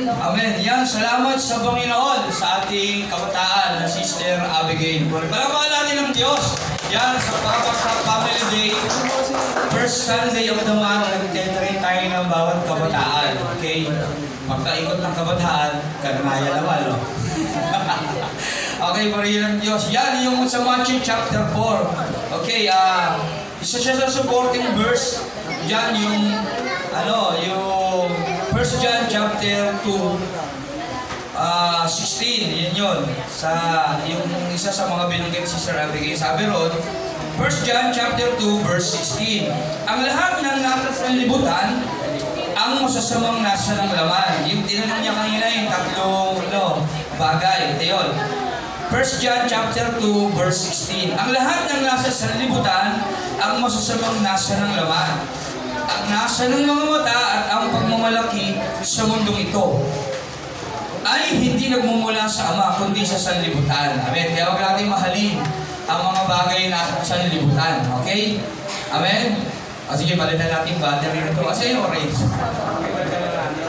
Amen. Yan, salamat sa Panginoon sa ating kabataan na Sister Abigail. Palamahan natin ng Diyos. Yan, sa Family Day, first Sunday of the month, nag-tentrain tayo ng bawat kabataan. Okay? Pagkaikot ng kabataan, kanaya naman, no? Okay, parihin ng Diyos. Yan, yung sa Matthew chapter 4. Okay, isa siya sa supporting verse. Yan, yung 1 John chapter 2, 16, yan yun. Yung isa sa mga binanggit si Sister Abigail, sabi ron, 1 John chapter 2, verse 16. Ang lahat ng nasa sanlibutan, ang masasamang nasa ng laman. Yung tinanong niya kanina, yung tatlong bagay. Ito yun. 1 John chapter 2, verse 16. Ang lahat ng nasa sanlibutan, ang masasamang nasa ng laman. Ang nasa ng mga mata at ang pagmamalaki sa mundong ito ay hindi nagmumula sa Ama, kundi sa sanlibutan. Amen. Kaya huwag natin mahalin ang mga bagay na sa sanlibutan. Okay? Amen? Sige, palitan natin battery na ito. Kasi yung orange. Okay, palitan na natin.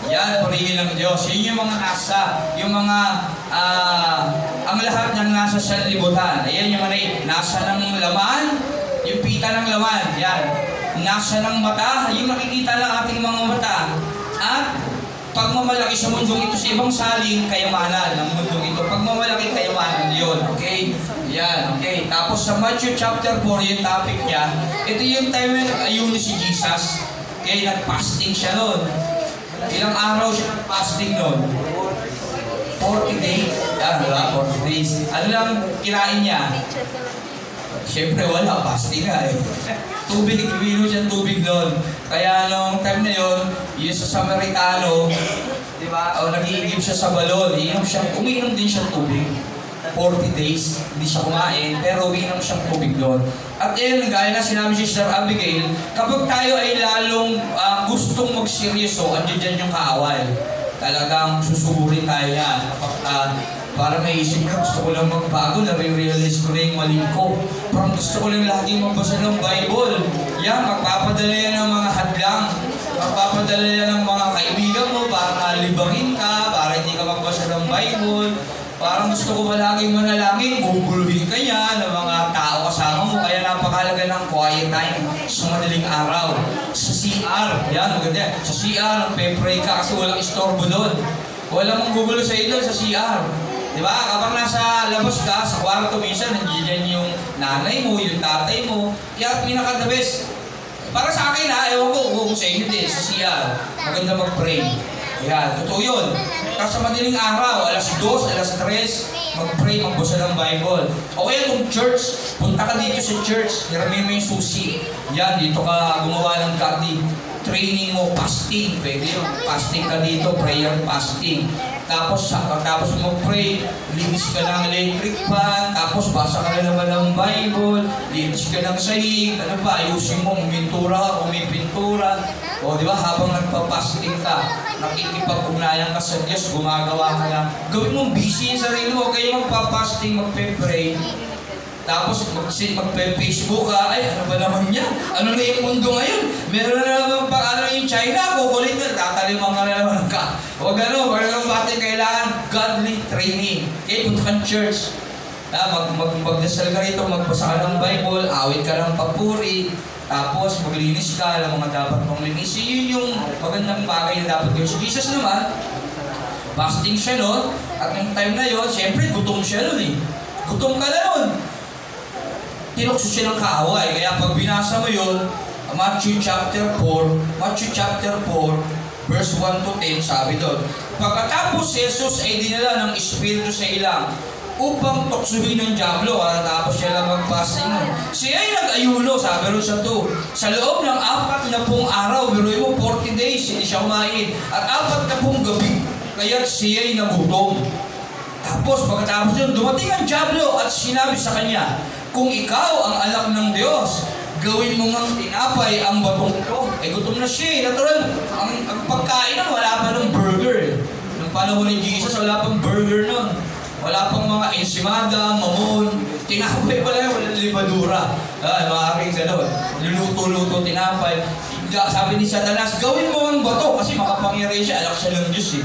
Yan, purihin ng Diyos. Yun yung mga nasa, yung mga, ang lahat ng nasa sanlibutan. Ayan yung mga nasa ng laman, yung pita ng laman. Yan. Nasa ng mata, yung nakikita ng ating mga mata. At pagmamalaki sa mundong ito sa ibang saling kayamanan ng mundong ito. Pagmamalaki kayamanan yun. Okay? Yan. Okay. Tapos sa Matthew chapter 4, yung topic niya, ito yung time na nag-ayuno si Jesus. Okay? Nag-fasting siya nun. Ilang araw siya nag-fasting nun? 40 days. Yan, diba? 40 days. Ano lang kinain niya? Siyempre wala, fasting nga eh. Tubig, ibino siya tubig doon. Kaya nung time na yun, yung sa Samaritano, diba? O nag-iigib siya sa balon. Umiinom din siya tubig. 40 days, hindi siya kumain, pero umiinom siyang tubig doon. At yun, gaya na sinabi si Sister Abigail, kapag tayo ay lalong gustong magseryoso, andyan dyan yung kaaway. Talagang susuburin tayo yan. Kapag para may isip ko, gusto ko lang magbago, nare-realize ko na yung mali ko. Parang gusto ko lang lagi magbasa ng Bible. Yan, magpapadala yan ng mga hadlang. Magpapadala yan ng mga kaibigan mo para libangin ka, para hindi ka magbasa ng Bible. Parang gusto ko palaging manalangin, bubuluhin ka yan ng mga tao kasama mo. Kaya napakalaga ng quiet time sa madaling araw. Sa CR, yan, maganda yan. Sa CR, pe-pray ka kasi walang istorbo doon. Walang manggugulo sa iyo sa CR. Diba? Kapag nasa labas ka, sa kwarto minsan, nandiyan yung nanay mo, yung tatay mo. Kaya pinaka-the best. Para sa akin ewan ko kung sa inyo din, sa CR. Maganda mag-pray. Yan, totoo yun. Kasi sa madaling araw, alas 2, alas 3, mag-pray, magbasa ng Bible. O kaya kung church, punta ka dito sa church, hirami mo yung susi. Yan, dito ka gumawa ng godly training mo, fasting. Pwede yun, fasting ka dito, prayer fasting. Tapos mag-pray, linis ka ng electric fan, tapos basa ka na naman ng Bible, linis ka ng sahig, ano pa, ayusin mo, umintura ka, umipintura. O di ba, habang nagpa-fasting ka, nakikipag-ugnayan ka sa Diyos, gumagawa ka na. Gawin mong busy yung sarili mo, kayo magpa-fasting, magpe-pray. Tapos magpe-Facebook ka, ay ano ba naman yan? Ano na yung mundo ngayon? Meron na naman yung China, kukulit na, tatalimang ka na naman ka. O gano'n, parang bakit kailangan godly training. Kaya punta kang church. Magdasal ka rito, magbasa ka ng Bible, awit ka ng papuri, tapos maglinis ka ng mga dapat mong linis. Yun yung magandang bagay na dapat gawin. So Jesus naman, fasting siya nun, at yung time na yun, siyempre gutom siya nun eh. Gutom ka na nun. Tinukso siya ng kaaway. Kaya pag binasa mo yun, Matthew chapter 4, verse 1 to 10, sabi doon, pagkatapos si Jesus ay dinala ng Espiritu sa ilang upang tuksuhin ng Diablo, tapos siya lang mag-fasting nun. Siya ay nag-ayuno, sabi rin sa 2. Sa loob ng 40 araw, biruin mo 40 days, hindi siya kumain. At 40 gabi, kaya siya ay nagutom. Tapos pagkatapos yun, dumating ang Diablo at sinabi sa kanya, kung ikaw ang anak ng Diyos, gawin mo ngang tinapay ang batong ito. Gutom na siya eh. Natural, ang pagkain na wala pa ng burger eh. Nung panahon ni Jesus, wala pang burger nun. Wala pang mga ensimada, mamon, tinapay pala yun, walang libadura. Maaaring gano'n. Luluto-luto, tinapay. Sabi ni Satanas, gawin mo ang bato, kasi makapangyari siya, anak siya ng Diyos eh.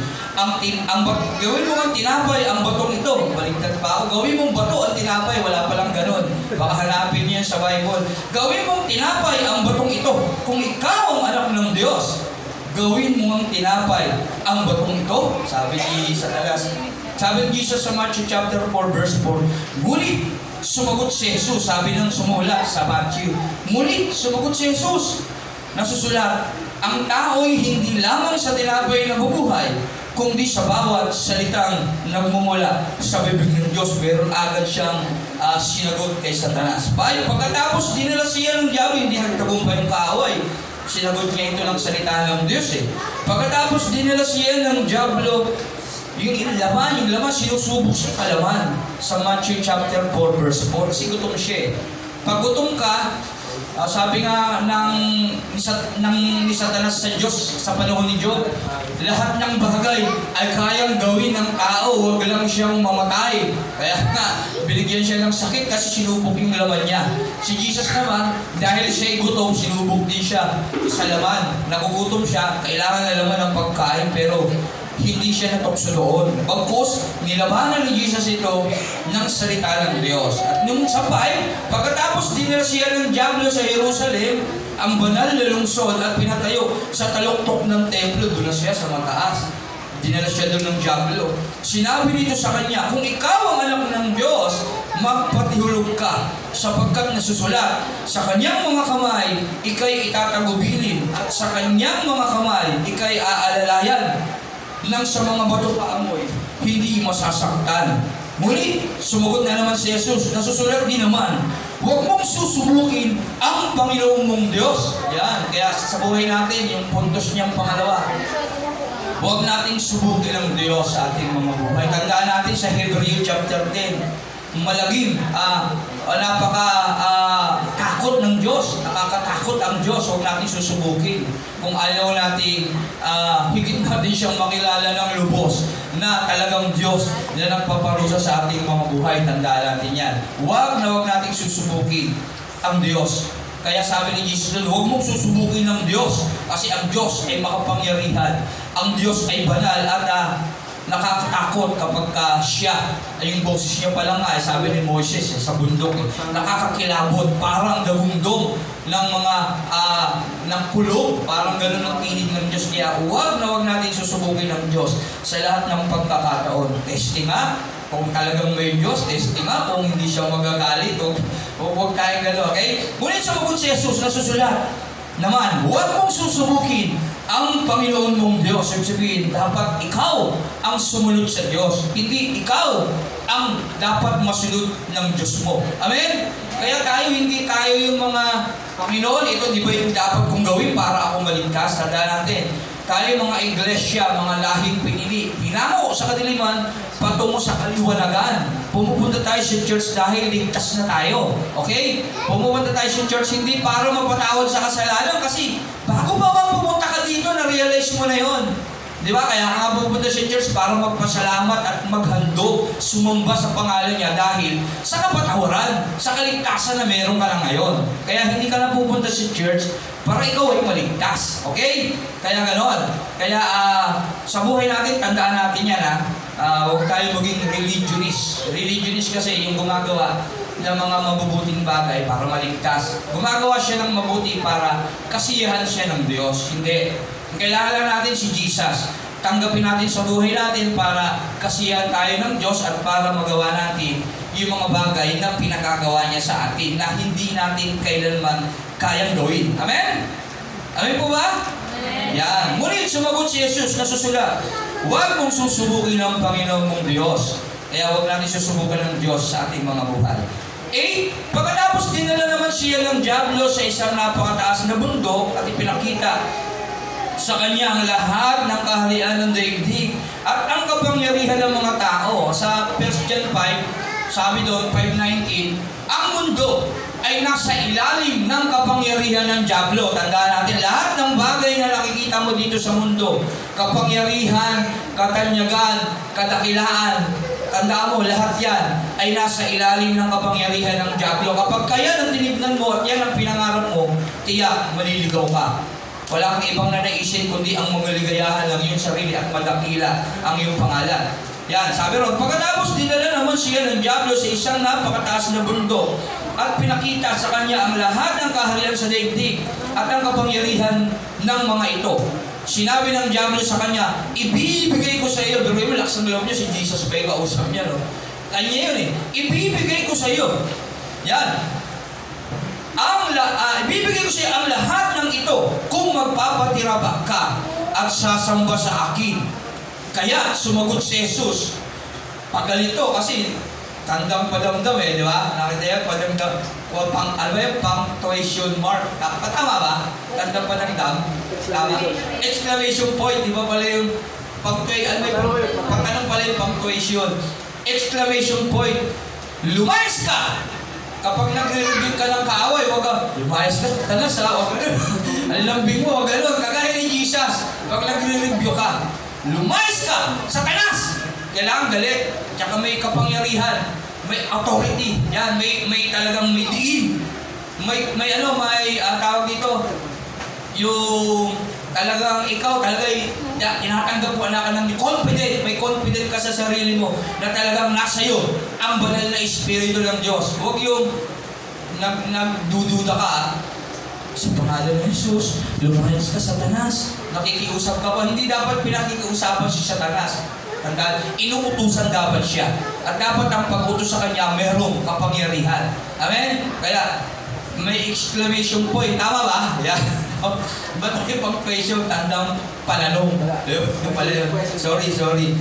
Gawin mo ang tinapay, ang batong ito. Baligtad pa ako, gawin mong bato ang tinapay, wala palang gano'n. Baka hanapin niya sa Bible. Gawin mong tinapay ang batong ito. Kung ikaw ang anak ng Diyos, gawin mo ang tinapay ang batong ito. Sabi ni Satanas. Sabi ni Jesus sa Matthew chapter 4 verse 4, ngunit sumagot si Jesus, sabi ng sumulat sa Matthew, ngunit sumagot si Jesus, nasusulat, ang tao'y hindi lamang sa tinapay na bubuhay, kundi sa bawat salitang nagmumula sa bibig ng Diyos. Meron agad siyang sinagot kay Satanas. Pagkatapos dinala siya ng diabo, hindi nagtagumpay yung kaaway. Sinagot niya ito ng salita ng Diyos eh. Pagkatapos dinala siya ng diablo, yung laman, sinusubok sa kalaman. Sa Matthew chapter 4 verse 4, kasi gutom siya eh. Pag gutom ka, sabi nga ni Satanas sa Diyos sa panahon ni Job, lahat ng bagay ay kayang gawin ng tao, huwag lang siyang mamatay. Kaya nga, binigyan siya ng sakit kasi sinubok yung laman niya. Si Jesus naman, dahil siya'y gutom, sinubok din siya sa laman. Nagugutom siya, kailangan na laman ng pagkain, pero hindi siya natukso doon. Bagkus, nilabanan ni Jesus ito ng salita ng Diyos. At nung sabay, pagkatapos dinala siya ng diablo sa Jerusalem, ang banal na lungsod at pinatayo sa taluktok ng templo, doon na siya sa mataas. Dinala siya doon ng diablo. Sinabi nito sa kanya, kung ikaw ang anak ng Diyos, magpatihulog ka, sapagkat nasusulat, sa kanyang mga kamay, ikay itatagubilin, at sa kanyang mga kamay, ikay aalalayan, nang sa mga bato paamoy, hindi masasaktan. Muli, sumagot na naman si Jesus. Nasusulat din naman, huwag mong susubukin ang Panginoon mong Diyos. Yan, kaya sa buhay natin, yung puntos niyang pangalawa, huwag nating subukin ang Diyos sa ating mga buhay. Tandaan natin sa Hebrew chapter 10, malagim, takot ng Diyos, nakakatakot ang Diyos, huwag natin susubukin. Kung ayaw natin, higit natin siyang makilala ng lubos na talagang Diyos na nagpaparusa sa ating mga buhay, tandaan natin yan. Huwag natin susubukin ang Diyos. Kaya sabi ni Jesus, huwag mong susubukin ng Diyos, kasi ang Diyos ay makapangyarihan, ang Diyos ay banal at nakakatakot kapag siya, yung boses niya pa lang sabi ni Moses sa bundok, nakakakilabot, parang gagundong ng mga ng kulog, parang gano'n ang tinig ng Diyos. Kaya huwag natin susubukin ng Diyos sa lahat ng pagkakataon. Testing nga, kung talagang may Diyos, testing nga, kung hindi siya magagalit, huwag tayong gano'n, okay? Ngunit sumagot si Jesus, nasusulat naman, huwag mong susubukin ang Panginoon mong Diyos. Ibig sabihin, dapat ikaw ang sumunod sa Diyos. Hindi ikaw ang dapat masunod ng Diyos mo. Amen? Kaya hindi tayo yung mga Panginoon, ito di ba yung dapat kong gawin para ako maligtas? Tandaan natin, tayo mga iglesia, mga lahing pinili, pinango sa kadiliman, patungo sa kaliwanagan. Pumupunta tayo sa church dahil ligtas na tayo. Okay? Pumupunta tayo sa church hindi para mapatawad sa kasalanan, kasi bago pa pumunta ka dito, na-realize mo na yon. Di ba? Kaya nga pupunta sa church para magpasalamat at maghandog, sumamba sa pangalan niya dahil sa kapatawaran, sa kaligtasan na meron ka na ngayon. Kaya hindi ka na pupunta sa church para ikaw ay maligtas. Okay? Kaya ganon. Kaya sa buhay natin, tandaan natin yan huwag tayo maging religionist. Religionist kasi yung gumagawa ng mga mabubuting bagay para maligtas. Gumagawa siya ng mabuti para kasiyahan siya ng Diyos. Hindi. Kailangan lang natin si Jesus. Tanggapin natin sa buhay natin para kasiyahan tayo ng Diyos at para magawa natin yung mga bagay na pinagagawa niya sa atin na hindi natin kailanman kayang gawin. Amen? Amen po ba? Amen. Yan. Ngunit sumagot si Jesus, nasusulat, huwag mong susubukin ang Panginoon mong Diyos. Kaya huwag natin susubukan ng Diyos sa ating mga buhay. Pagkatapos dinala naman siya ng diablo sa isang napakataas na bundok at ipinakita sa kanya ang lahat ng kaharian ng daigdig at ang kapangyarihan ng mga tao. Sa 1 John 5, sabi doon, 5:19, ang mundo ay nasa ilalim ng kapangyarihan ng diablo. Tandaan natin, lahat ng bagay na nakikita mo dito sa mundo, kapangyarihan, katanyagan, kadakilaan, Tandaan mo, lahat yan ay nasa ilalim ng kapangyarihan ng Diablo. Kapag kaya ang tinignan mo at yan ang pinangarap mo, tiyak, maliligaw ka. Wala kang ibang nanaisin kundi ang magaligayahan ng iyong sarili at madakila ang iyong pangalan. Yan, sabi ron, pagkatapos dinala naman siya ng Diablo sa isang napakataas na bundok at pinakita sa kanya ang lahat ng kaharian sa daigdig at ang kapangyarihan ng mga ito. Sinabi ng Diablo sa kanya, ibibigay ko sa iyo. Pero yung lakas ng loob niya, si Jesus pa yung kausap niya, no? Kanya yun eh. Ibibigay ko sa iyo. Yan. Ibibigay ko sa iyo ang lahat ng ito kung magpapatiraba ka at sasamba sa akin. Kaya sumagot si Jesus. Pagalito kasi tandang padamdam eh, di ba? Nakita yan, padamdam. Ano ba yung punctuation mark? Tama ba? Tandang padamdam? Tama. Exclamation point, di ba pala yung punctuation? Anong pala yung punctuation? Exclamation point. Lumayas ka! Kapag nagre-review ka ng kaaway, huwag ka, lumayas ka, tanas ha, huwag ka ang lambing mo, huwag gano'n, kagaya ni Jesus. Kapag nagre-review ka, lumayas ka, satanas! Kailangan galit, tsaka may kapangyarihan, may authority, yan, may talagang may diin. May tawag dito, yung talagang ikaw talaga tinatanggap mo anak ka ng confident, may confident ka sa sarili mo na talagang nasa iyo ang banal na Espiritu ng Diyos. Huwag yung nagdududa ka sa pangalan ng Jesus, lumayas ka Satanas, nakikiusap ka pa. Hindi dapat pinakikiusapan si Satanas. Tandaan, inuutusan dapat siya. At dapat ang pag-utos sa kanya merong kapangyarihan. Amen? Kaya may exclamation point. Tama ba? Yeah. Ba't yung pang-question tandang pananong? Yung pala yun. Sorry.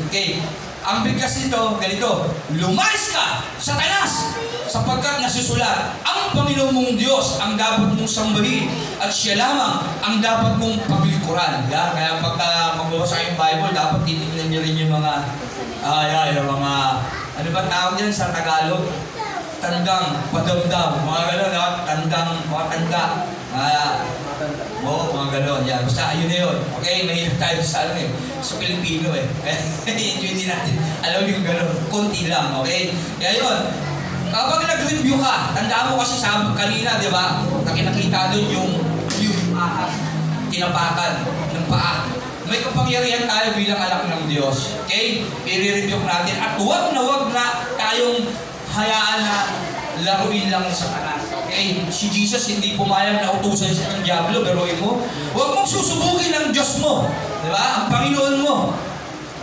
Okay. Ang bigkas nito, ganito. Lumayas ka, Satanas! Sapagkat nasusulat, ang Panginoon mong Diyos ang dapat mong sambahin at siya lamang ang dapat mong paglikuran. Yeah? Kaya pagka magbabasa yung Bible, dapat titignan niyo rin yung mga ano ba tawag yan sa Tagalog? Tandang, padamdam, mga gano'n, tandang, mga tanda. Mga gano'n, yan. Basta ayun na yun. Okay, mahirap tayo sa sa Pilipino eh. Hindi natin alam yung gano'n. Kunti lang, okay? Kaya yun, kapag nag-review ka, tandaan mo kasi sa kanina, di ba? Nakita doon yung tinapakan ng paa. May kapangyarihan tayo bilang anak ng Diyos. Okay? I-review natin. At huwag na tayong hayaan na laruin lang sa Satanas. Okay? Si Jesus hindi pumayag na utusan siya ng Diablo, biruin mo. Huwag mong susubukin ang Diyos mo. Diba? Ang Panginoon mo.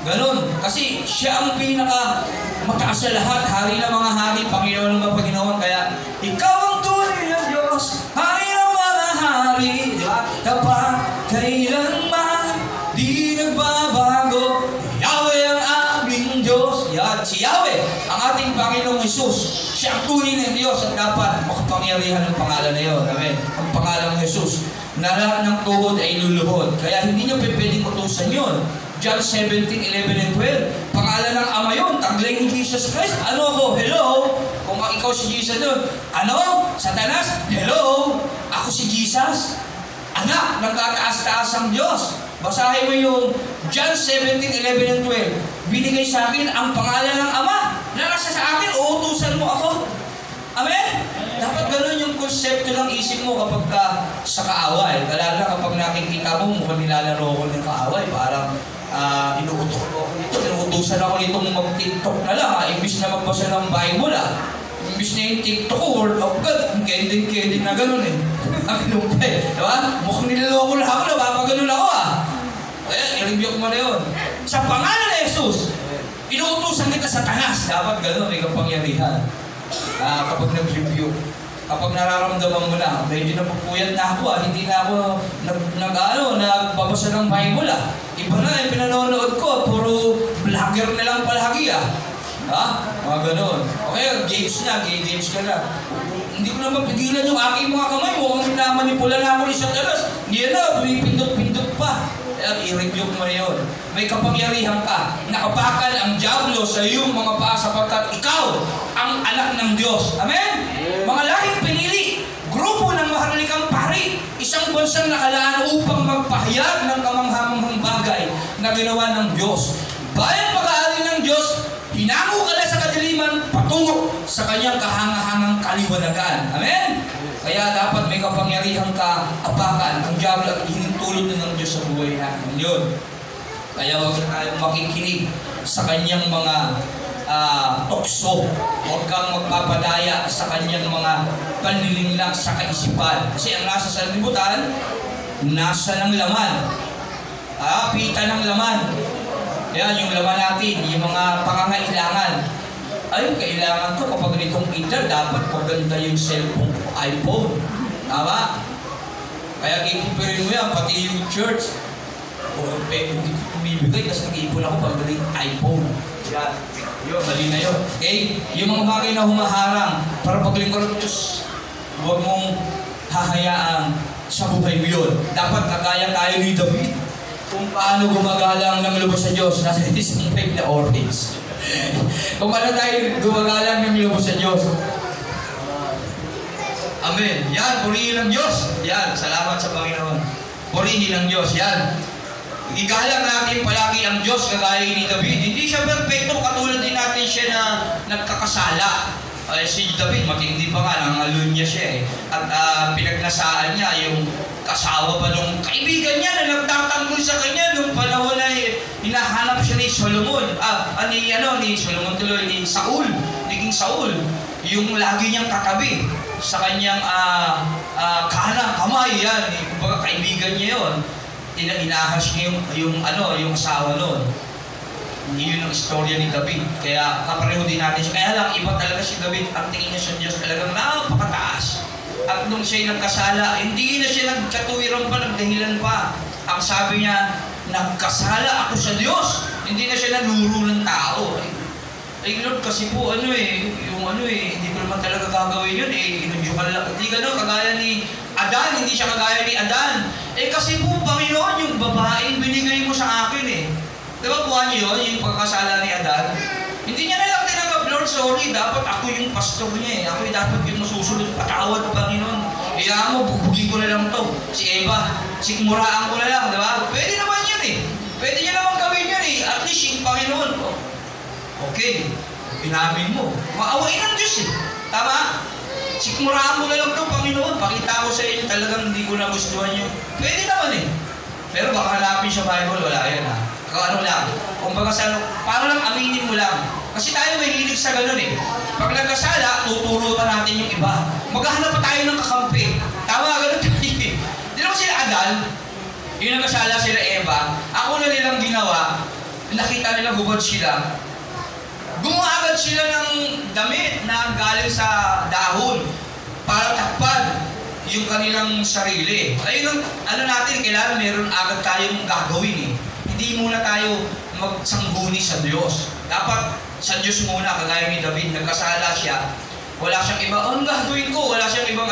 Ganon. Kasi siya ang pinaka mataas sa lahat. Hari ng mga hari, Panginoon ng mga Panginoon. Kaya, ikaw ang tunay ng Diyos. Hari ng mga hari. Diba? Kapag kailanman di nagbabago, Yahweh ang aming Diyos. Yan, si Yahweh, ang ating Panginoong Jesus. Siya ang tunay ng Diyos at dapat makapangyarihan ng pangalan na yun. Amen. Ang pangalan ng Jesus. Na lahat ng tuhod ay luluhod. Kaya hindi nyo pwedeng utusan yun. John 17:11 and 12. Pangalan ng Ama yun. Taglay ni Jesus Christ. Ano ako? Hello? Kung ikaw si Jesus yun. Ano? Satanas? Hello? Ako si Jesus? Anak, nagkataas-taas ang Diyos. Basahin mo yung John 17:11 and 12. Binigay sa akin ang pangalan ng Ama. Na nasa sa akin, uutusan mo ako. Amen? Dapat gano'n yung konsepto ng isip mo kapag sa kaaway. Lalo na kapag nakikita mo, mukhang nilalaro ko ng kaaway. Parang inuutusan ako nitong mag-TikTok na lang. Imbis na magbasa ng Bible Imbis na yung TikTok ko, word of God, kending na gano'n eh. Diba? Mukhang nilaloko na ako, napapagano'n ako Kaya, i-review ko mo na yun. Sa pangalan ni Jesus, inuutusan kita Satanas. Dapat gano'n, may kapangyarihan. Kapag nag-review, kapag nararamdaman mo na, medyo napupuyat na ako hindi na ako nagbabasa ng Bible Iba na yung pinanonood ko, puro vlogger na lang palagi mga ganon. Okay, games ka na. Hindi ko na mapigilan yung aking mga kamay. Mukhang minamanipula na ako ni Satanas. Hindi na, pindot-pindot pa. I-review mo na yun. May kapangyarihan ka. Nakapakan ang Diablo sa iyong mga paa sapagkat ikaw ang anak ng Diyos. Amen? Mga lahing pinili, grupo ng maharlikang pari, isang bansang nakalaan upang magpahayag ng kamanghamanghang bagay na ginawa ng Diyos. Bayan pag-aari ng Diyos, hinango ka na patungo sa kanyang kahangahangang kaliwanagan. Amen? Kaya dapat may kapangyarihan ka apakan ang diablo at hinintulot na ng Diyos sa buhay natin. Yun. Kaya huwag na tayong makikinig sa kanyang mga tukso. Huwag kang magpapadaya sa kanyang mga panlilinlang sa kaisipan. Kasi ang nasa sa libutan, nasa ng laman. Pita ng laman. Yan, yung laman natin, yung mga pangangailangan. Ay, kailangan ko kapag nitong edad, dapat maganda yung cellphone, iPhone. Tama? Kaya kikipirin mo yan, pati yung church. Hindi ko bumibigay kasi nag-iipon ako pag galing iPhone. Yan. Yun, mali na yun. Okay? Yung mga bagay na humaharang para paglingkod ng Diyos, huwag mong hahayaan sa buhay mo yun. Dapat kagaya tayo ni David. Kung paano gumagalang ng lubos sa Diyos, nasa isang type na orange. Kung paano tayo gumagalang ng lubos sa Diyos. Amen. Yan, purihin ng Diyos. Yan, salamat sa Panginoon. Purihin ng Diyos. Yan. Igalang natin palagi ang Diyos kagaya ni David. Hindi siya perfecto, katulad din natin siya na nagkakasala. Si David, matindi pa nga, nangalunya siya At pinagnasaan niya yung kasawa pa nung kaibigan niya na nagtatanggol sa kanya nung panahon na hinahanap siya ni Solomon. Ni Solomon tuloy, ni Saul. Naging Saul. Yung lagi niyang katabi sa kanyang kamay yan. Kumbaga kaibigan niya yun. Inahas niya yung asawa noon. Yun ang istorya ni David. Kaya kapareho din natin siya. Kaya lang, iba talaga si David. Ang tingin niya sa Diyos talagang napakataas. At nung siya'y nagkasala, hindi na siya nagkatuwiran pa, nagdahilan pa. Ang sabi niya, nagkasala ako sa Diyos. Hindi na siya nanuro ng tao. Lord, kasi po, hindi ko naman talaga gagawin yun. Inudyukan lang. Hindi gano'n, kagaya ni Adan, hindi siya kagaya ni Adan. Kasi po, Panginoon, yung babaeng binigay mo sa akin Diba buwan niyo yun, yung pagkasala ni Adan? Hindi niya na lang tinanggap, Lord, sorry, dapat ako yung pastor niya Ako dapat yung masusunod, patawad ko, Panginoon. Kaya mo, bubugin ko na lang to. Si Eva, sikmuraan ko na lang, diba? Pwede naman yun Pwede niya naman gawin yun At least yung Panginoon, okay, inamin mo. Maawain ng Diyos Tama? Sikmuraan mo na lang ito, Panginoon. Pakita ko sa inyo, talagang hindi ko nagustuhan yun. Pwede naman Pero baka hanapin sa Bible, wala yan Kung lang. Kumbaga para lang aminin mo lang. Kasi tayo may hilig sa ganun Pag nagkasala, tuturo pa natin yung iba. Maghahanap pa tayo ng kakampi. Tama, ganun tayo Di naman sila Adan, yung nagkasala sila Eva, ako na nilang ginawa, nakita nila hubad sila, gumawa agad sila ng damit na galing sa dahon para takpan yung kanilang sarili. Ayun ang natin, kailangan meron agad tayong gagawin Hindi muna tayo magsangguni sa Diyos. Dapat sa Diyos muna, kagaya ni David, nagkasala siya. Wala siyang iba, ang gagawin ko? Wala siyang ibang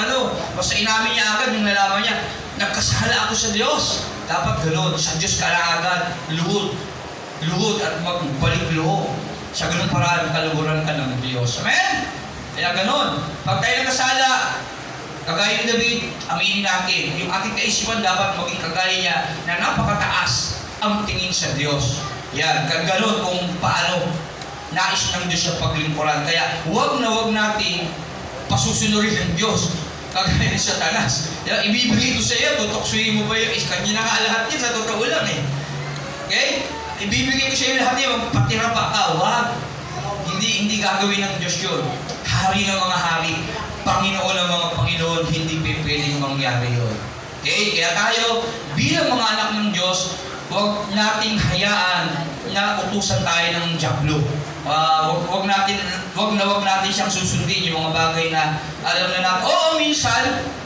Basta inamin niya agad yung nalaman niya, nagkasala ako sa Diyos. Dapat gano'n, sa Diyos ka na agad, luhod at magbalik loob. Sa ganun paraan, kaluhuran ka ng Diyos. Amen? Kaya ganun. Pag tayo nagkasala, kagaya ni David, aminin natin, yung ating kaisipan dapat maging kagaya niya na napakataas ang tingin sa Diyos. Yan, ganun kung paano nais ng Diyos sa paglingkuran. Kaya huwag natin pasusunurin ng Diyos. Kagaya ni Satanas. Ibibigay ko sa iyo, tutoksuhin mo ba yung kanya na nga lahat yan, sa totoo lang Okay? Ibibigay ko sa iyo lahat yan, magpatira pa ka. Huwag. Hindi gagawin ng Diyos yun. Hari ng mga hari, Panginoon ng mga Panginoon, hindi pwedeng mangyari yun. Okay? Kaya tayo, bilang mga anak ng Diyos, huwag nating hayaan na utusan tayo ng diablo. Huwag natin siyang susundin yung mga bagay na alam na natin. Minsan,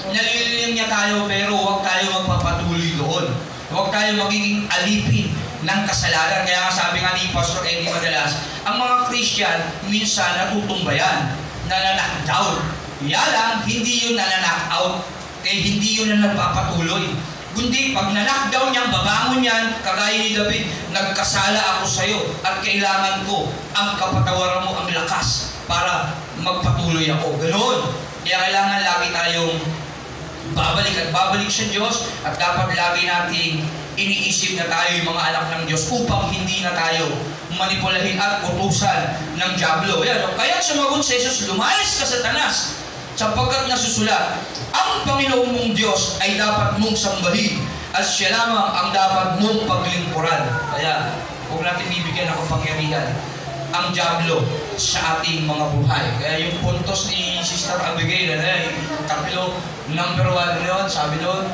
nalililing niya tayo, pero huwag tayo magpapatuloy doon. Huwag tayo magiging alipin ng kasalanan. Kaya nga sabi nga ni Pastor Eddie madalas, ang mga Christian, minsan natutumbayan, nananakdown. Lang, hindi yun nananakaut. Kaya hindi yun na nagpapatuloy. Kundi pag na-lockdown niyan, babangon yan, kagaya ni David, nagkasala ako sa iyo at kailangan ko ang kapatawaran mo, ang lakas para magpatuloy ako. Ganoon. Kaya kailangan lagi tayong babalik sa Diyos at dapat lagi nating iniisip na tayo yung mga anak ng Diyos upang hindi na tayo manipulahin at utusan ng dyablo. Yan. Kaya sumagot si Jesus, lumayas ka, Satanas, sapagkat nasusulat, ang Panginoon mong Diyos ay dapat mong sambahin at siya lamang ang dapat mong paglingkuran. Kaya, huwag natin bibigyan ng kapangyarihan ang dyablo sa ating mga buhay. Kaya yung puntos ni Sister Abigail, yung tatlo, number 1 yun, sabi doon.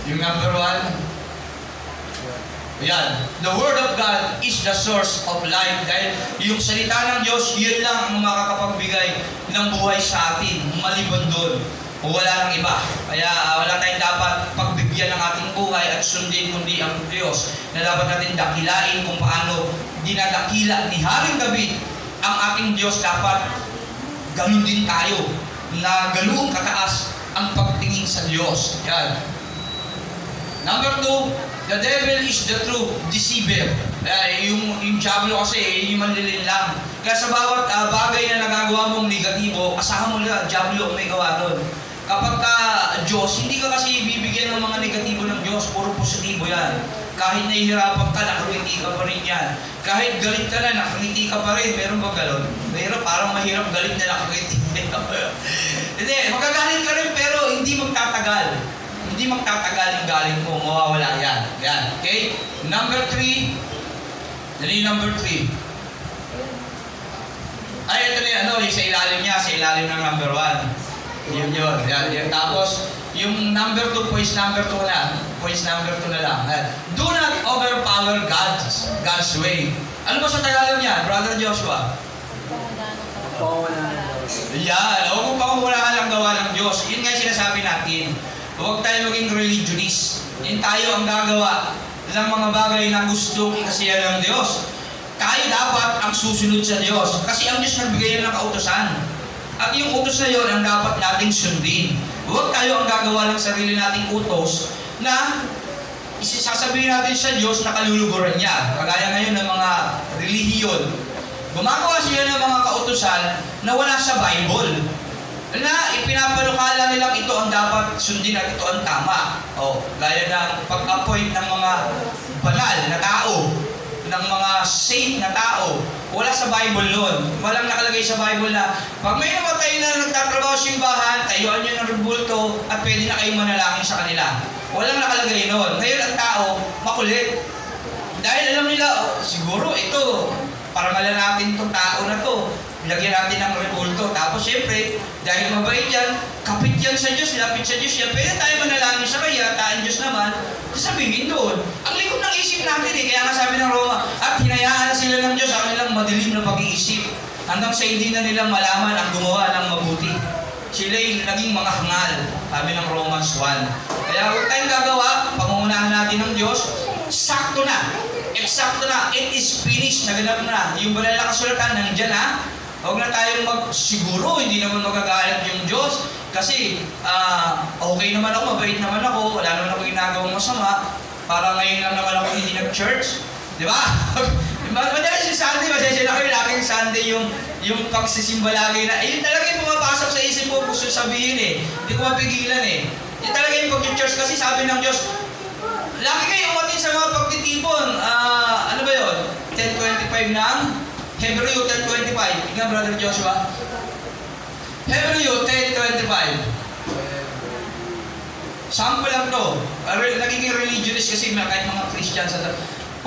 Yung number 1, yan, the Word of God is the source of life. Dahil yung salita ng Diyos, yun lang ang makakapagbigay ng buhay sa atin, maliban doon. Wala nang iba. Kaya wala tayong dapat pagbigyan ng ating buhay at sundin kundi ang Diyos na dapat natin dakilain kung paano dinadakila ni Haring David ang ating Diyos. Dapat ganun din tayo na ganoong kataas ang pagtingin sa Diyos. Yan. Number 2, the devil is the true deceiver. Yung dyablo kasi, yung manlilin lang. Kaya sa bawat bagay na nagagawa mong negatibo, asahan mo na, dyablo ang may gawa doon. Kapag ka Diyos, hindi ka kasi bibigyan ng mga negatibo ng Diyos, puro positibo yan. Kahit nahihirapan ka, nakangiti ka pa rin yan. Kahit galit ka na, nakangiti ka pa rin. Meron ba galon? Meron, parang mahirap galit na nakangiti. Hindi, magagalit ka rin pero hindi magtatagal. Hindi magtatagal yung galing mo, mawawala yan. Yan, okay? Number 3. Dali number 3. Ay, ito na yung sa ilalim niya, sa ilalim ng number 1. Yun. Yan. Tapos, yung number 2, points number 2 na. Points number 2 na lang. Do not overpower God's way. Ano ba sa Tagalog niya, Brother Joshua? Yan. Huwag mong panguhulaan ang gawa ng Diyos. Yun nga sinasabi natin. Huwag tayo maging religionist. Yun tayo ang gagawa ng mga bagay na gustong ikasiya ng Diyos. Tayo dapat ang susunod sa Diyos. Kasi ang Diyos nagbigay ng kautusan. At yung utos na yun ang dapat nating sundin. Huwag tayo ang gagawa ng sarili nating utos na isasabihin natin sa Diyos na kaluluguran niya. Kagaya ngayon ng mga relihiyon. Gumagawa sila ng mga kautusan na wala sa Bible. Na ipinapanukala nilang ito ang dapat sundin at ito ang tama. Gaya ng pag-appoint ng mga banal na tao, ng mga saint na tao. Wala sa Bible nun. Walang nakalagay sa Bible na pag may namatay na nagtatrabaho sa simbahan, tayuan nyo ng rebulto at pwede na kayo manalangin sa kanila. Walang nakalagay nun. Ngayon ang tao, makulit. Dahil alam nila, siguro ito, parangalan natin itong tao na to. Lagyan natin ng rebulto. Tapos siyempre, dahil mabait yan, kapit yan sa Diyos, lapit sa Diyos yan, pwede tayo manalangin sa kaya, taan Diyos naman, sasabihin doon. Ang likod ng isip natin kaya nga sabi ng Roma, at hinayaan na sila ng Diyos ang ilang madilim na pag-iisip, hanggang sa hindi na nilang malaman ang gumawa ng mabuti. Sila'y naging mga hangal, sabi ng Romans 1. Kaya huwag tayong gagawa, pangungunahan natin ng Diyos, sakto na, eksakto na, it is finished, naganap na. Yung banal na kasulatan, nandiyan na. Huwag na tayong siguro, hindi naman magagalit yung Diyos. Kasi, okay naman ako, mabait naman ako, wala naman ako ginagawang masama. Para ngayon lang naman ako hindi nag-church. Di ba? Madali si Sunday, masaya na kayo, laging Sunday yung pagsisimba lagi na, yun talaga yung pumapasok sa isip ko, gusto sabihin Hindi ko mapigilan Yun talaga yung pag-church kasi sabi ng Diyos, lagi kayo umatin sa mga pagtitipon. Ano ba yun? 10:25 ng Hebreo 10:25. Tingnan, Brother Joshua. Hebreo 10:25. Sample lang to. Nagiging religionist kasi kahit mga Christian sa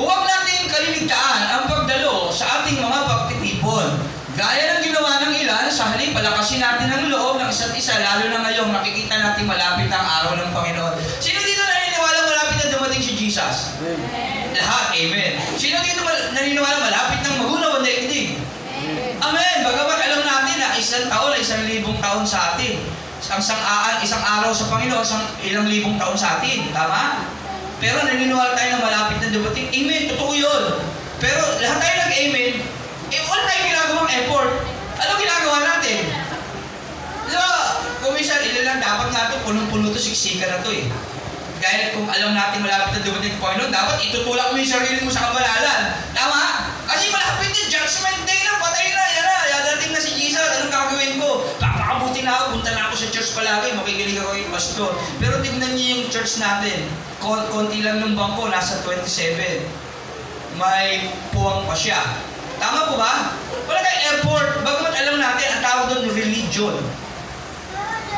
huwag natin kaliligtaan ang pagdalo sa ating mga pagtitipon. Gaya ng ginawa ng ilan, sa halip palakasin natin ang loob ng isa't isa, lalo na ngayong nakikita natin malapit ang araw ng Panginoon. Sino dito naniniwala malapit na dumating si Jesus? Lahat, amen. Sino dito naniniwala malapit ng magunaw ang daigdig? Amen. Bagamat alam natin na isang taon ay 1,000 taon sa atin. Isang araw sa Panginoon, ilang libong taon sa atin. Tama? Pero naniniwala tayo na malapit na dumating. Amen. Totoo yun. Pero lahat tayo nag-amen, wala tayong ginagawang effort. Ano ginagawa natin? Diba, Komisar, ilan lang dapat nga ito, punong-puno ito, siksikan na ito Gaya kung alam natin malapit na dumating ng Panginoon, dapat itutulak mo yung sarili mo sa kabalalan. Tama? Kasi malapit yung judgment day na, patay na, yan na, dadating na si Jesus, anong gagawin ko? Papakabuti na ako, punta na ako sa church palagi, makikinig ako kay pastor. Pero tignan niyo yung church natin. Konti lang ng bangko, nasa 27. May puwang pa siya. Tama po ba? Wala tayong effort. Bagamat alam natin, ang tawag doon religion.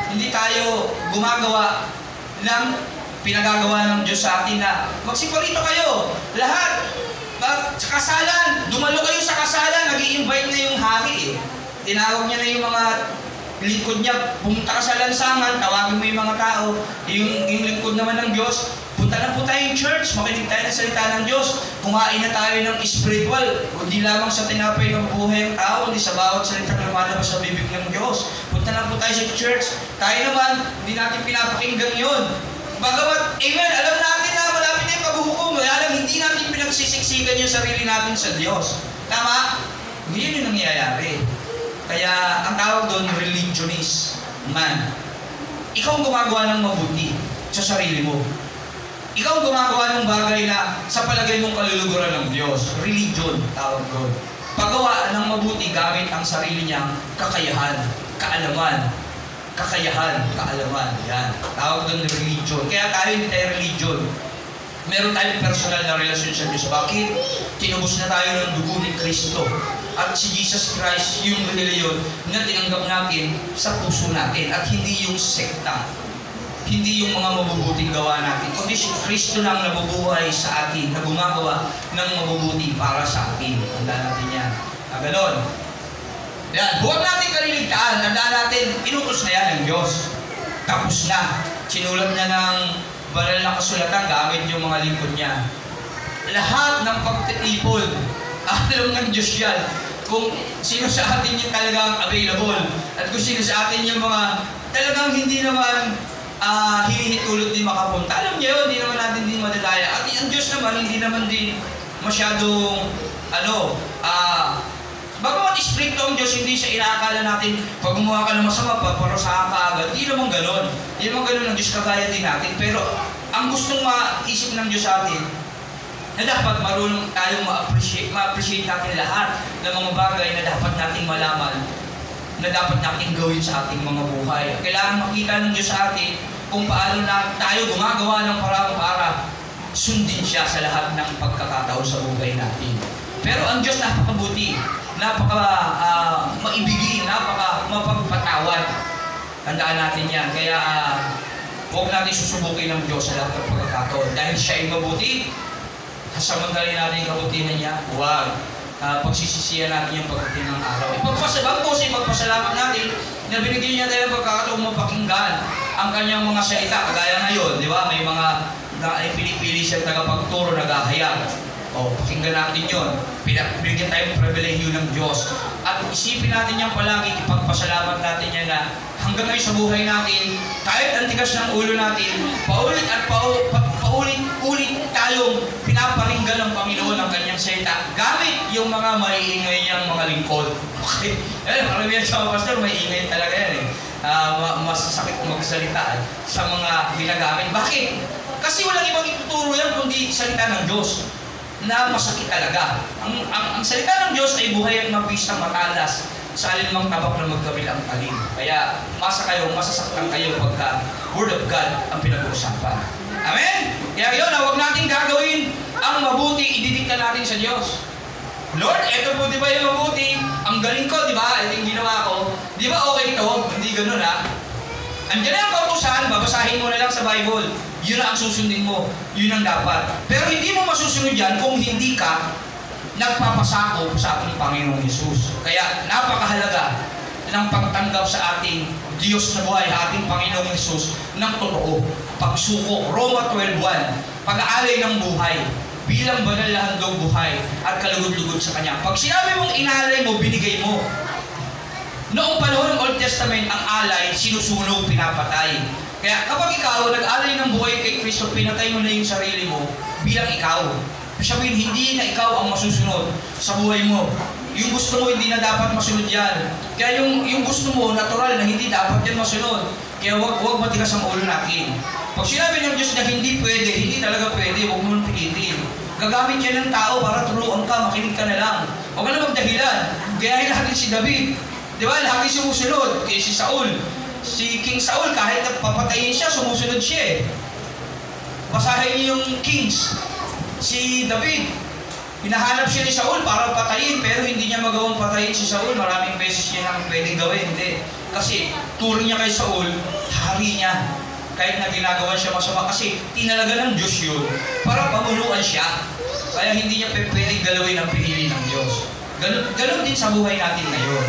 Hindi tayo gumagawa ng pinagagawa ng Diyos sa atin na magsiparito kayo. Lahat. Sa kasalan, dumalo kayo sa kasalan, nag-i-invite na yung hari eh. Tinawag niya na yung mga lingkod niya, pumunta ka sa lansangan, tawagin mo yung mga tao, yung lingkod naman ng Diyos, punta na po tayong church, makinig tayo ng salita ng Diyos, kumain na tayo ng spiritual, hindi lamang sa tinapay ng buhay ng tao, hindi sa bawat salitang lumalabas sa bibig ng Diyos. Punta na po tayo sa church, tayo naman, hindi natin pinapakinggan yun. Bagamat, amen, alam natin na malapit na yung paghuhukom, alam, hindi natin pinagsisiksikan yung sarili natin sa Diyos. Tama? Hindi yun yung nangyayari. Kaya, ang tawag doon, religionist man. Ikaw ang gumagawa ng mabuti sa sarili mo. Ikaw ang gumagawa ng bagay na sa palagay mong kaluluguran ng Diyos. Religion, tawag doon. Paggawa ng mabuti gamit ang sarili niyang kakayahan, kaalaman. Kakayahan, kaalaman. Yan. Tawag doon religion. Kaya tayo hindi tayo religion. Meron tayong personal na relasyon sa Diyos. Bakit? Tinubos na tayo ng dugo ni Kristo. At si Jesus Christ, yung reliyon na tinanggap natin sa puso natin. At hindi yung sekta. Hindi yung mga mabubuting gawa natin. Kundi si Kristo lang nabubuhay sa atin, na gumagawa ng mabubuti para sa atin. Tandaan natin yan. Ganon. Yan. Huwag natin kaliligtaan. Tandaan natin, inutos na yan ng Diyos. Tapos na. Sinulat niya ng banal na kasulatan gamit yung mga lingkod niya. Lahat ng pagtitipon, alam ng Diyos yan. Kung sino sa atin yung talagang available at kung sino sa atin yung mga talagang hindi naman hinihitulot din makapunta. Alam niyo yun, hindi naman natin din madadaya. At ang Diyos naman, hindi naman din masyadong bagamat istrikto ang Diyos, hindi siya inaakala natin pag gumawa ka ng masama, paparusahan ka agad. Hindi naman gano'n. Hindi naman gano'n ang Diyos, kagaya din natin. Pero ang gustong maisip ng Diyos sa atin, na dapat marunong tayong ma-appreciate natin lahat ng mga bagay na dapat nating malaman, na dapat nating gawin sa ating mga buhay. Kailangan makita ng Diyos sa atin kung paano na tayo gumagawa ng parang para sundin siya sa lahat ng pagkakataon sa buhay natin. Pero ang Diyos napakabuti, maibigin, mapagpatawad. Tandaan natin yan. Kaya huwag natin susubukin ng Diyos sa lahat ng pagkakataon. Dahil siya ay mabuti, sasamantalin natin yung kabutihan niya. Huwag. Pagsisisiyan natin yung pagdating ng araw. Ipagpasalamat natin na binigyan niya tayo ng pagkakataong mapakinggan ang kanyang mga salita. Kagaya ngayon, di ba? May mga pinipili siyang tagapagturo, naghahayag. Pakinggan natin yun. Binigyan tayong pribilehiyo ng Diyos. At isipin natin yan palagi, ipagpasalamat natin yan na hanggang ngayon sa buhay natin, kahit ang tigas ng ulo natin, paulit-ulit tayong pinaparinggan ng Panginoon ang kanyang salita gamit yung mga maiingay niyang mga lingkod. Okay? Maramihan sa mga pastor, maiingay talaga yan eh. Masasakit magsalita sa mga ginagamit. Bakit? Kasi walang ibang ituturo yan kundi salita ng Diyos na masakit talaga. Ang salita ng Diyos ay buhay at mabisang matalas sa alinmang tabak na magkabilang talim. Kaya masasaktan kayo pagka Word of God ang pinag-uusapan. Amen? Kaya yun, huwag natin gagawin ang mabuti, ididikta natin sa Diyos. Lord, eto po di ba yung mabuti? Ang galing ko, di ba? Ito yung ginawa ko. Di ba okay ito? Hindi ganun ha. Andiyan na ang kautusan, babasahin mo na lang sa Bible. Yun ang susundin mo. Yun ang dapat. Pero hindi mo masusunod yan kung hindi ka nagpapasakop sa ating Panginoong Hesus. Kaya napakahalaga ng pagtanggap sa ating Diyos na buhay, ating Panginoong Hesus ng totoo. Pagsuko, Roma 12:1, pag-aalay ng buhay bilang banal na handog buhay at kalugod-lugod sa Kanya. Pag sinabi mong inalay mo, binigay mo. Noong panahon ng Old Testament, ang alay, sinusunog, pinapatay. Kaya kapag ikaw nag-alay ng buhay kay Kristo, pinatay mo na yung sarili mo bilang ikaw. Sabihin, hindi na ikaw ang masusunod sa buhay mo. Yung gusto mo, hindi na dapat masunod yan. Kaya yung gusto mo, natural na hindi dapat yan masunod. Kaya huwag matigas ang ulo natin. Pag sinabi ng Diyos na hindi pwede, hindi talaga pwede, huwag mo nang pilitin. Gagamit yan ng tao para turuan ka, makinig ka na lang. Huwag ka na magdahilan. Gayahin natin si David. Di ba? Lagi sumusunod. Kaya si Saul. Si King Saul, kahit papatayin siya, sumusunod siya eh. Basahin niyo yung Kings. Si David, hinahanap siya ni Saul para patayin, pero hindi niya magawang patayin si Saul. Maraming beses niya nang pwedeng gawin. Hindi. Kasi turo niya kay Saul, hari niya. Kahit na ginagawa siya masama, kasi tinalaga ng Diyos yun para pamuluan siya. Kaya hindi niya pwedeng galawin ang pinili ng Diyos. Ganun din sa buhay natin ngayon.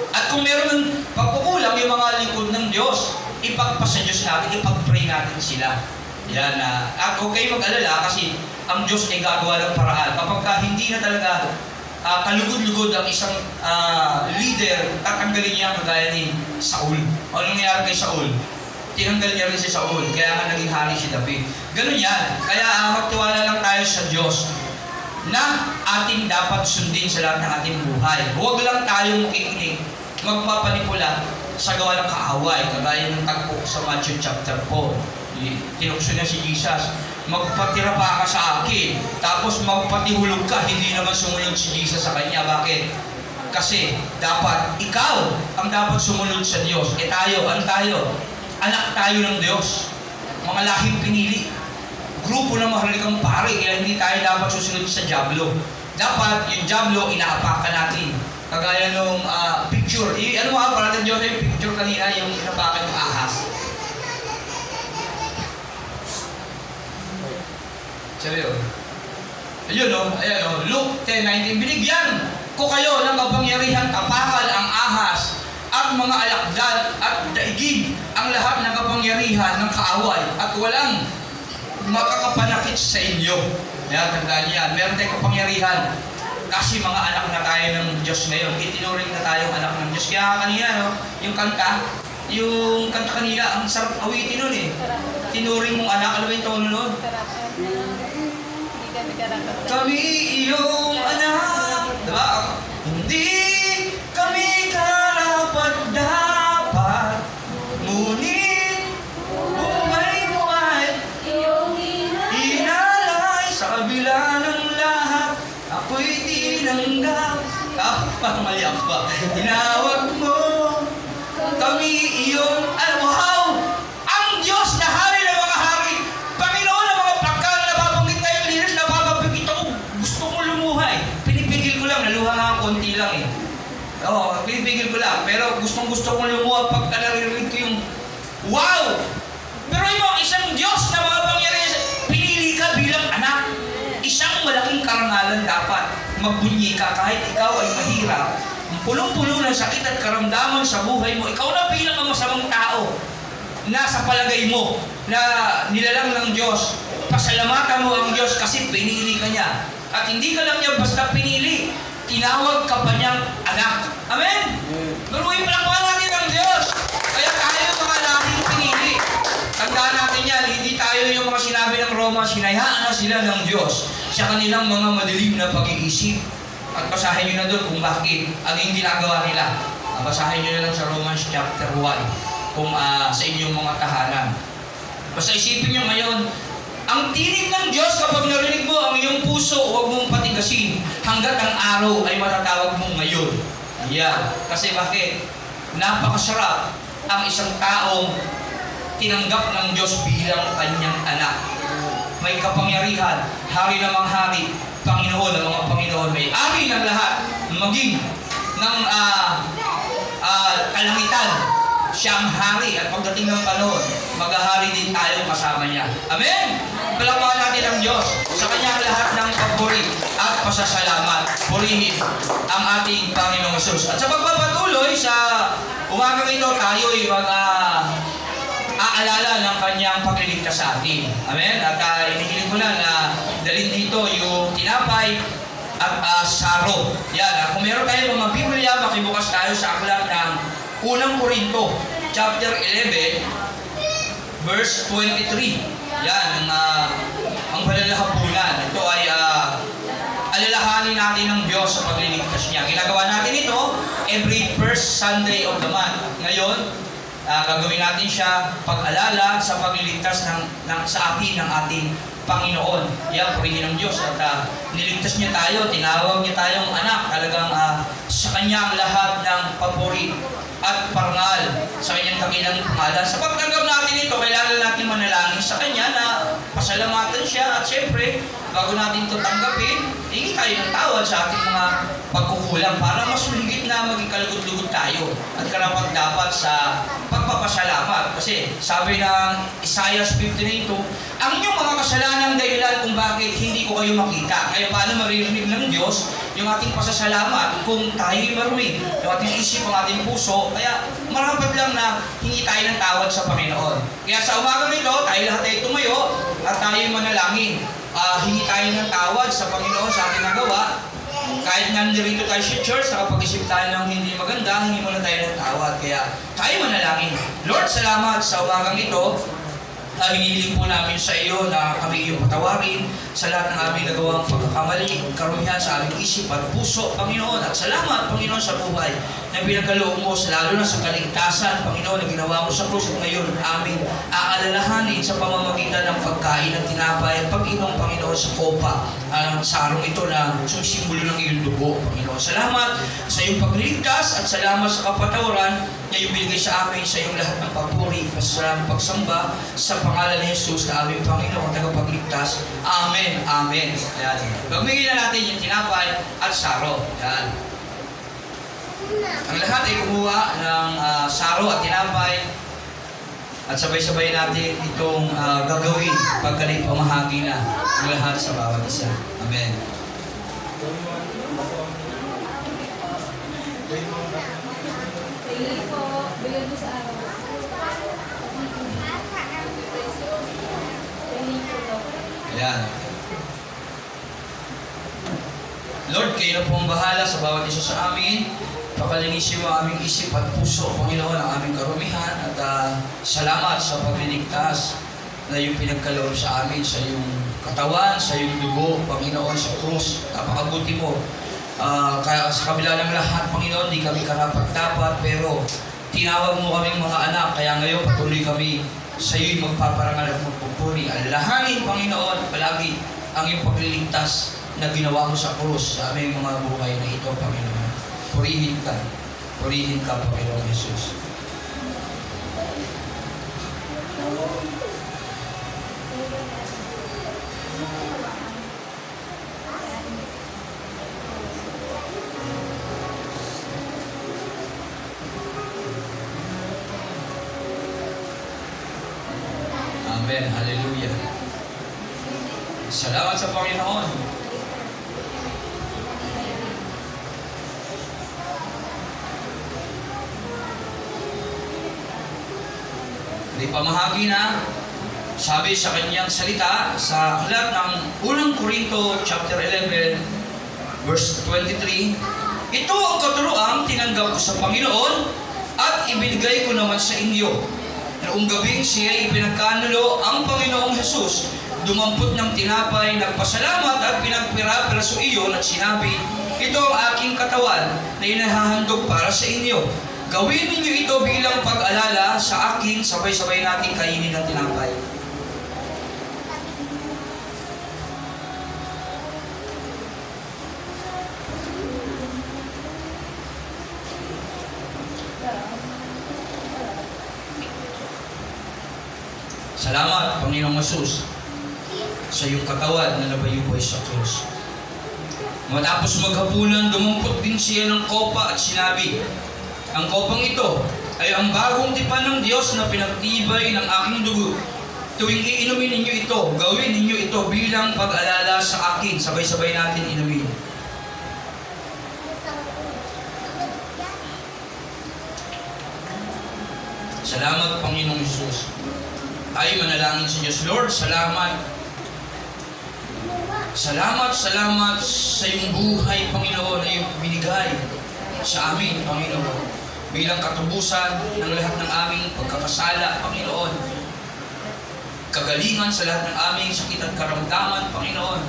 At kung meron ng pagkukulang yung mga lingkod ng Diyos, ipagpasa Diyos natin, ipag-pray natin sila. Yan na. At huwag kayo mag-alala kasi ang Diyos ay gagawa ng paraan. Kapag hindi na talaga kalugod-lugod ang isang leader, tatanggalin niya kagaya ni Saul. Ano nangyari kay Saul? Tinanggal niya rin si Saul, kaya nga naging hari si David. Ganun yan. Kaya magtiwala lang tayo sa Diyos na ating dapat sundin sa lahat ng ating buhay. Huwag lang tayong makikinig, magpapanipula sa gawa ng kaaway, kagaya ng tagpo sa Matthew chapter 4. Tinukso niya si Jesus, magpatira pa ka sa akin, tapos magpatihulog ka, hindi naman sumunod si Jesus sa kanya. Bakit? Kasi dapat ikaw ang dapat sumunod sa Diyos. Tayo, ano tayo? Anak tayo ng Diyos, mga lahing pinili, grupo ng mahalikang pare, kaya hindi tayo dapat susunod sa dyablo. Dapat yung dyablo, inaapakan natin. Kagaya nung picture. Ano mga parang Diyos yung picture kanina, yung inaapakan yung ahas. Sabi yun. Ayun o, Luke 10:19, binigyan ko kayo ng kapangyarihan tapakan ang ahas at mga alakdan at daigin ang lahat ng kapangyarihan ng kaaway at walang makakapanakit sa inyo. Yan, tandaan yan. Meron tayong kapangyarihan kasi mga anak na tayo ng Diyos ngayon. Itinuring na tayong anak ng Diyos. Kaya kanina, yung kanta kanina, ang sarap awitin nun eh. Tinuring mong anak, ano ba yung tono nun? Kami iyong anak, diba? Hindi kami karapat-dapat, ngunit buhay mo ay iyong inalay. Sa kabila ng lahat, ako'y tinanggap. Mali ako ba? Tinawag mo kami iyong, wow! Ang Diyos na hari ng mga hari, Panginoon ng mga pagkala, napapanggit tayong linis, napapanggit ako, gusto ko lumuhay. Pinipigil ko lang, naluha nga konti lang eh. Oo, pinipigil ko lang, pero gusto kong lumuha pagka naririnig ko yung, wow! Pero yung isang Diyos na mga pangyarihan, pinili ka bilang anak. Isang malaking karangalan dapat magbunyi ka kahit ikaw ay mahirap. Punong-puno ng sakit at karamdaman sa buhay mo, ikaw na bilang ang masamang tao na sa palagay mo na nilalang ng Diyos. Pasalamatan mo ang Diyos kasi pinili ka niya. At hindi ka lang niya basta pinili, tinawag ka pa niyang anak. Amen? Maruhin pa lang natin ang Diyos. Kaya tayo mga lahing pinili. Tandaan natin yan, hindi tayo yung mga sinabi ng Roma, sinayaan na sila ng Diyos sa kanilang mga madilim na pag-iisip. At basahin nyo na doon kung bakit ang hindi nagawa nila. Basahin nyo na lang sa Romans chapter 1 kung sa inyong mga tahanan. Basta isipin nyo ngayon, ang tinig ng Diyos kapag narinig mo ang iyong puso, huwag mong patigasin hanggat ang araw ay matatawag mong ngayon. Yeah. Kasi bakit? Napakasarap ang isang taong tinanggap ng Diyos bilang kanyang anak. May kapangyarihan, hari ng mga hari, Panginoon ng mga Panginoon, may ari ng lahat, maging ng kalangitan, siyang hari. At pagdating ng panahon, maghahari din tayo kasama niya. Amen? Palakpakan natin ang Diyos sa kanyang lahat ng papuri at pasasalamat. Purihin ang ating Panginoong Hesus. At sa pagpapatuloy sa umagang ito, tayo ay aalala ng kanyang pagliligtas sa atin. Amen? At inihiling ko na dalhin dito yung tinapay at saro. Yan. Kung meron tayo mga Biblia, makibukas tayo sa aklat ng Unang Korinto, chapter 11, verse 23. Yan. Ang palalahapunan. Ito ay alalahanin natin ng Diyos sa pagliligtas niya. Ginagawa natin ito every first Sunday of the month. Ngayon, gagawin natin siya pag-alala sa pagliligtas sa atin ng ating Panginoon. Yan, purihin ng Diyos. At niligtas niya tayo, tinawag niya tayong anak. Talagang sa Kanya ang lahat ng papuri at parangal sa kanyang dakilang pangalan. Sa pagtanggap natin ito, kailangan natin manalangin sa kanya na pasalamatan siya. At syempre, bago natin ito tanggapin, hingi tayo ng tawad sa ating mga pagkukulang para mas higit na maging kalugod-lugod tayo at karapat-dapat sa pagpapasalamat. Kasi sabi ng Isaiah 59, ang inyong mga kasalanan dahilan kung bakit hindi ko kayo makita. Kaya paano maririnig ng Diyos yung ating pasasalamat kung tayo'y marumi, yung ating isip, ang ating puso. Kaya marapat lang na hingi tayo ng tawad sa Panginoon. Kaya sa umagang ito, tayo lahat ay tumayo at tayo'y manalangin. Hingi tayo ng tawad sa Panginoon sa ating nagawa. Kahit nandito tayo sa church, nakapag-isip tayo ng hindi maganda, hingi muna tayo ng tawad. Kaya tayo manalangin. Lord, salamat sa umagang ito. Hinihiling po namin sa iyo na kami iyong patawarin sa lahat ng aming nagawang pagkakamali, karumihan sa aming isip at puso, Panginoon. At salamat, Panginoon, sa buhay na pinagkaloob mo, lalo na sa kaligtasan, Panginoon, na ginawa mo sa krus. At ngayon, aming aalalahanin sa pamamagitan ng pagkain ng tinapay at pag-inom, Panginoon, sa kopa. Sa araw ito na sumisimbolo ng iyong dugo, Panginoon. Salamat sa iyong pagliligtas at salamat sa kapatawaran na iyong binigay sa amin sa iyong lahat ng pagpuri, pasalamat, pagsamba sa pangalan ni Jesus na aming Panginoon tagapagligtas. Amen. Amen. Ayan. Gagawin na natin yung tinapay at saro. Ayan. Ang lahat ay kumuha ng saro at tinapay at sabay-sabay natin itong gagawin pagkalit pamahagi na ang lahat sa bawat isa. Amen. Ayan. Lord, kayo na pong bahala sa bawat isa sa amin. Papalinisin mo aming isip at puso, Panginoon, ang aming karumihan. At salamat sa pagliligtas na yung pinagkaloob sa amin, sa iyong katawan, sa iyong dugo, Panginoon, sa krus. Napakabuti mo. Kaya sa kabila ng lahat, Panginoon, di kami karapat-dapat, pero tinawag mo kaming mga anak. Kaya ngayon, patuloy kami sa iyo'y magpaparangal at magpupuri. Alalahanin, Panginoon, palagi ang iyong pagliligtas na ginawa mo sa krus sa aming mga buhay na ito, Panginoon. Purihin ka, Panginoon Jesus. Amen. Hallelujah. Salamat sa Panginoon. Di pamahagi na, sabi sa kanyang salita sa aklat ng unang Korinto chapter 11 verse 23, ito ang katuroang tinanggap ko sa Panginoon at ibinigay ko naman sa inyo. Noong gabing siya ipinagkanulo ang Panginoong Jesus, dumampot ng tinapay, nagpasalamat at pinagpira-pira sa iyon at sinabi, ito ang aking katawan na inahahandog para sa inyo. Gawin ninyo ito bilang pag-alala sa akin, sabay-sabay natin kainin ng tinapay. Salamat, Panginoong Jesus, sa iyong katawan na nabayubay sa krus. Matapos maghapunan, dumampot din siya ng kopa at sinabi, ang kopang ito ay ang bagong tipan ng Diyos na pinagtibay ng aking dugo. Tuwing iinumin ninyo ito, gawin ninyo ito bilang pag-alala sa akin. Sabay-sabay natin inumin. Salamat, Panginoong Jesus. Tayo manalangin sa Diyos. Lord, salamat. Salamat sa iyong buhay, Panginoon, na iyong binigay sa amin, Panginoon. Bilang katubusan ng lahat ng aming pagkakasala, Panginoon. Kagalingan sa lahat ng aming sakit at karamdaman, Panginoon.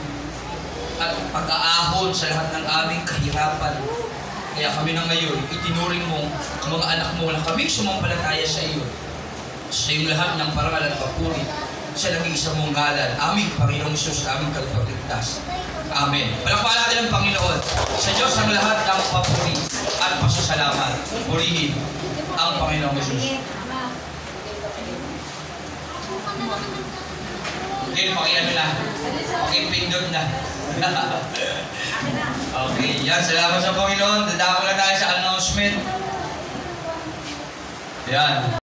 At pag-aahon sa lahat ng aming kahirapan. Kaya kami na ngayon, itinuring mo ang mga anak mo na kami sumampalataya sa iyo. Sa iyong lahat ng parangal at papuri sa nag-iisa mong ngalan, aming Panginoong Isus, aming tagapagligtas. Amen. Palakpakan natin ang Panginoon. Sa Diyos ang lahat ng papuri at pasasalamat. Purihin. ang Panginoong Jesus. Okay, pakiano na. Pakipindot na. Okay, yan. Salamat sa Panginoon. Dadako na tayo sa announcement. Yan.